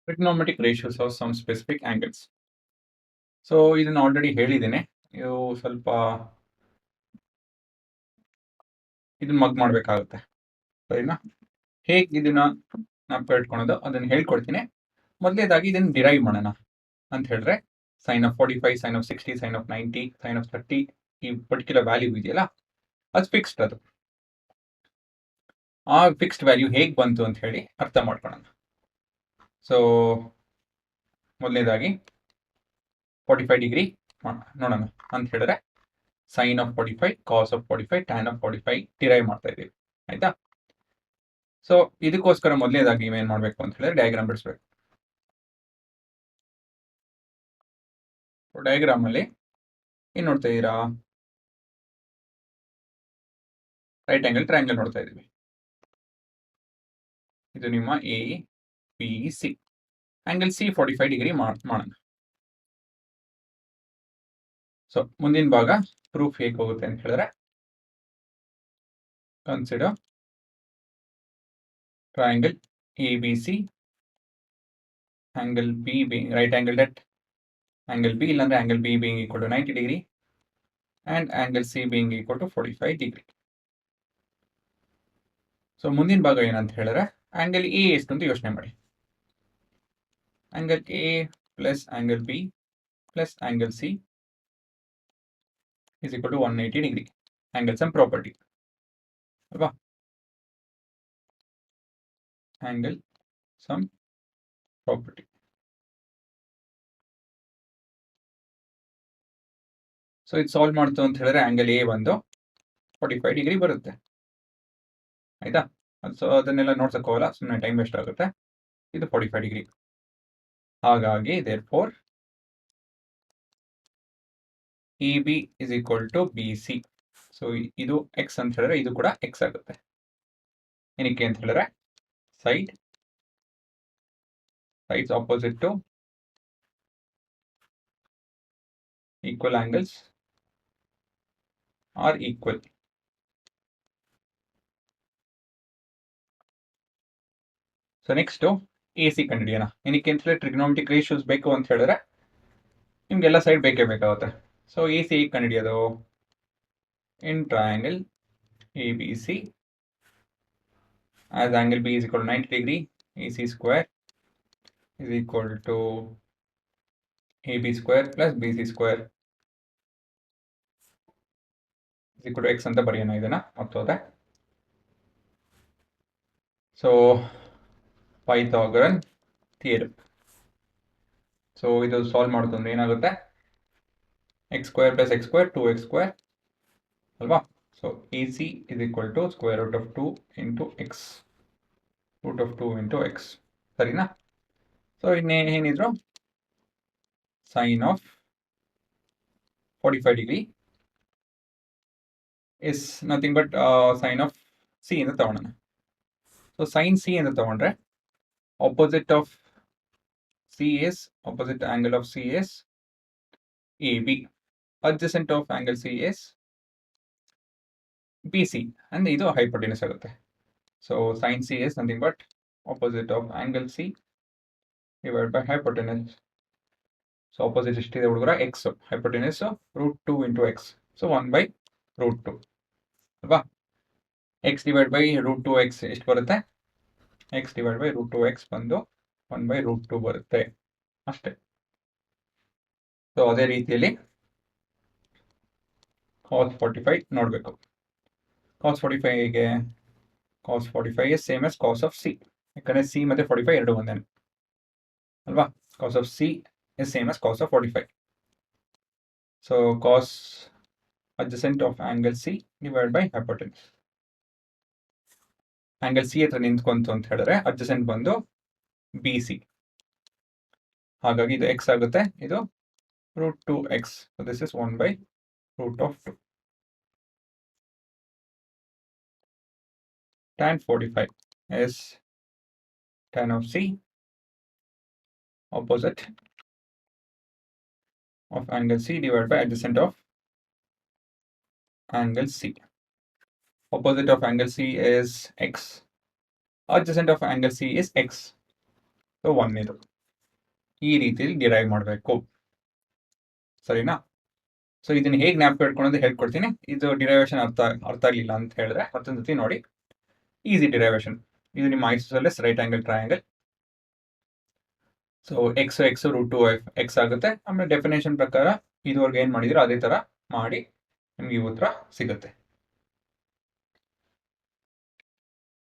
Trigonometric ratios of some specific angles. So ಇದನ್ನ already ಹೇಳಿದ್ದೇನೆ. ನೀವು ಸ್ವಲ್ಪ ಇದನ್ನ ಮಗ್ ಮಾಡಬೇಕಾಗುತ್ತೆ, ಸರಿನಾ? ಹೇಗೆ ಇದನ್ನ ಜ್ಞಾಪಕ ಇಟ್ಕೊಳೋದು ಅದನ್ನ ಹೇಳ್ಕೊಡ್ತೀನಿ. ಮೊದಲನೇದಾಗಿ ಇದನ್ನ ಡಿರೈವ್ ಮಾಡೋಣ ಅಂತ ಹೇಳಿದ್ರೆ, sine of 45, sine of 60, sine of 90, sine of 30 ಈ ಪರ್ಟಿಕ್ಯುಲರ್ ವ್ಯಾಲ್ಯೂ ಇದೆಯಲ್ಲ, ಅದು ಫಿಕ್ಸ್ಡ್. ಅದು ಆ ಫಿಕ್ಸ್ಡ್ ವ್ಯಾಲ್ಯೂ ಹೇಗೆ ಬಂತು ಅಂತ ಹೇಳಿ ಅರ್ಥ ಮಾಡ್ಕೊಳ್ಳೋಣ. ಸೊ ಮೊದಲನೇದಾಗಿ 45 ಡಿಗ್ರಿ ನೋಡೋಣ ಅಂತ ಹೇಳಿದ್ರೆ, sine of 45, cos of 45, tan of 45 derive ಮಾಡ್ತಾ ಇದ್ದೀವಿ, ಆಯ್ತಾ? ಸೊ ಇದಕ್ಕೋಸ್ಕರ ಮೊದಲನೇದಾಗಿ ನೀವೇನು ಮಾಡಬೇಕು ಅಂತ ಹೇಳಿದ್ರೆ ಡಯಾಗ್ರಾಮ್ ಬಿಡಿಸ್ಬೇಕು. ಡಯಾಗ್ರಾಮ್ ಅಲ್ಲಿ ಏನು ನೋಡ್ತಾ ಇದ್ದೀರಾ? ರೈಟ್ ಆಂಗಲ್ ಟ್ರಯಾಂಗಲ್ ನೋಡ್ತಾ ಇದ್ದೀವಿ. ಇದು ನಿಮ್ಮ A B C. Angle C 45 degree ಮಾಡೋಣ. ಸೊ ಮುಂದಿನ ಭಾಗ ಪ್ರೂಫ್ ಹೇಗೆ ಹೋಗುತ್ತೆ ಅಂತ ಹೇಳಿದ್ರೆ, consider triangle A B C, angle B being right angled at angle B, ಇಲ್ಲಾಂದ್ರೆ angle B being equal to 90 degree and angle C being equal to 45 degree. So ಮುಂದಿನ ಭಾಗ ಏನಂತ ಹೇಳಿದ್ರೆ, ಆಂಗಲ್ ಎ ಎಷ್ಟು ಅಂತ ಯೋಚನೆ ಮಾಡಿ. Angle A plus angle B plus angle C is equal to 180 degree. Angle sum property ಅಲ್ವಾ? Angle sum property. So ಇದು ಸಾಲ್ವ್ ಮಾಡ್ತು ಅಂತ ಹೇಳಿದ್ರೆ ಆಂಗಲ್ ಎ ಬಂದು 45 ಡಿಗ್ರಿ ಬರುತ್ತೆ, ಆಯ್ತಾ? ಸೊ ಅದನ್ನೆಲ್ಲ ನೋಡ್ಸಕ್ ಹೋಗಲ್ಲ, ಸುಮ್ಮನೆ ಟೈಮ್ ವೇಸ್ಟ್ ಆಗುತ್ತೆ. ಇದು 45 ಡಿಗ್ರಿ. ಹಾಗಾಗಿ therefore EB is equal to BC. So ಇದು ಎಕ್ಸ್ ಅಂತ ಹೇಳಿದ್ರೆ ಇದು ಕೂಡ ಎಕ್ಸ್ ಆಗುತ್ತೆ. ಏನಕ್ಕೆ ಅಂತ ಹೇಳಿದ್ರೆ sides opposite to equal angles are equal. So next A C ಕಂಡುಹಿಡಿಯೋಣ. ಏನಕ್ಕೆ ಅಂತ ಹೇಳಿದ್ರೆ ಟ್ರಿಗ್ನೋಮೆಟ್ರಿಕ್ ರೇಷಿಯೋಸ್ ಬೇಕು ಅಂತ ಹೇಳಿದ್ರೆ ನಿಮ್ಗೆಲ್ಲ ಸೈಡ್ ಬೇಕೇ ಬೇಕಾಗುತ್ತೆ. ಸೊ ಎ ಸಿ ಹೇಗೆ ಕಂಡುಹಿಡಿಯೋದು? In triangle A B C, as angle B is equal to 90 degree, AC square is equal to AB square plus BC square is equal to X ಅಂತ ಬರೆಯೋಣ ಇದನ್ನ ಮತ್ತೋದೆ. So Pythagorean theorem. ಸೊ ಇದು solve ಮಾಡೋದು ಅಂದ್ರೆ ಏನಾಗುತ್ತೆ? X square plus x square 2x square ಅಲ್ವಾ? So AC is equal to square root of 2 into x, root of 2 into x, ಸರಿನಾ? ಸೊ ಇನ್ನೇನಿದ್ರು sine of 45 degree is nothing but sin of C ಅಂತ ತಗೊಳ್ಳೋಣ. So sin C ಅಂತ ತಗೊಂಡ್ರೆ opposite of C is, opposite angle of C is AB, adjacent of angle C is BC, and ಇದು hypotenuse ಆಗುತ್ತೆ. So sin C is nothing but opposite of angle C divided by hypotenuse. So opposite ಎಷ್ಟಿದೆ ಹುಡುಗರ? x, hypotenuse root 2 into x, so 1 by root 2 ಅಲ್ವಾ? x divided by root 2x ಎಷ್ಟು ಬರುತ್ತೆ? x divided by root 2x ಬಂದು 1 by root 2 ಬರುತ್ತೆ ಅಷ್ಟೇ. So ಅದೇ ರೀತಿಯಲ್ಲಿ cos 45 ನೋಡಬೇಕು. cos 45 ಗೆ cos 45 is same as cos of C, ಯಾಕಂದ್ರೆ C ಮತ್ತೆ 45 ಎರಡು ಒಂದೇ ಅಲ್ವಾ? cos of C is same as cos of 45. So cos adjacent of angle C divided by hypotenuse. Angle C ಹತ್ರ ನಿಂತ್ಕೊಂತು ಅಂತ ಹೇಳಿದ್ರೆ ಅಡ್ಜಸೆಂಟ್ ಬಂದು BC, ಹಾಗಾಗಿ ಇದು x ಆಗುತ್ತೆ, ಇದು root 2x. So this is 1 by root of 2. Tan 45 is tan of C opposite of angle C divided by adjacent of angle C. Opposite of angle C is x, adjacent of angle C is x, so 1 ಇದು. ಈ ರೀತಿಯಲ್ಲಿ derive ಮಾಡಬೇಕು, ಸರಿನಾ? So ಇದನ್ನ ಹೇಗೆ ಜ್ಞಾಪಕ ಇಟ್ಕೊಳ್ಳೋದು ಹೇಳ್ಕೊಡ್ತೀನಿ. ಇದು ಡಿರೈವೇಶನ್ ಅರ್ಥ ಆಗಲಿಲ್ಲ ಅಂತ ಹೇಳಿದ್ರೆ ಮತ್ತೊಂದು ಸತಿ ನೋಡಿ. Easy derivation. ಇದು ನಿಮ್ಮ isosceles right angle triangle. So X root 2 X ಆಗುತ್ತೆ. ಆಮೇಲೆ ಡೆಫಿನೇಷನ್ ಪ್ರಕಾರ ಇದುವರೆಗೆ ಏನು ಮಾಡಿದಿರೋ ಅದೇ ಥರ ಮಾಡಿ ನಿಮ್ಗೆ ಈ ಉತ್ತರ ಸಿಗುತ್ತೆ.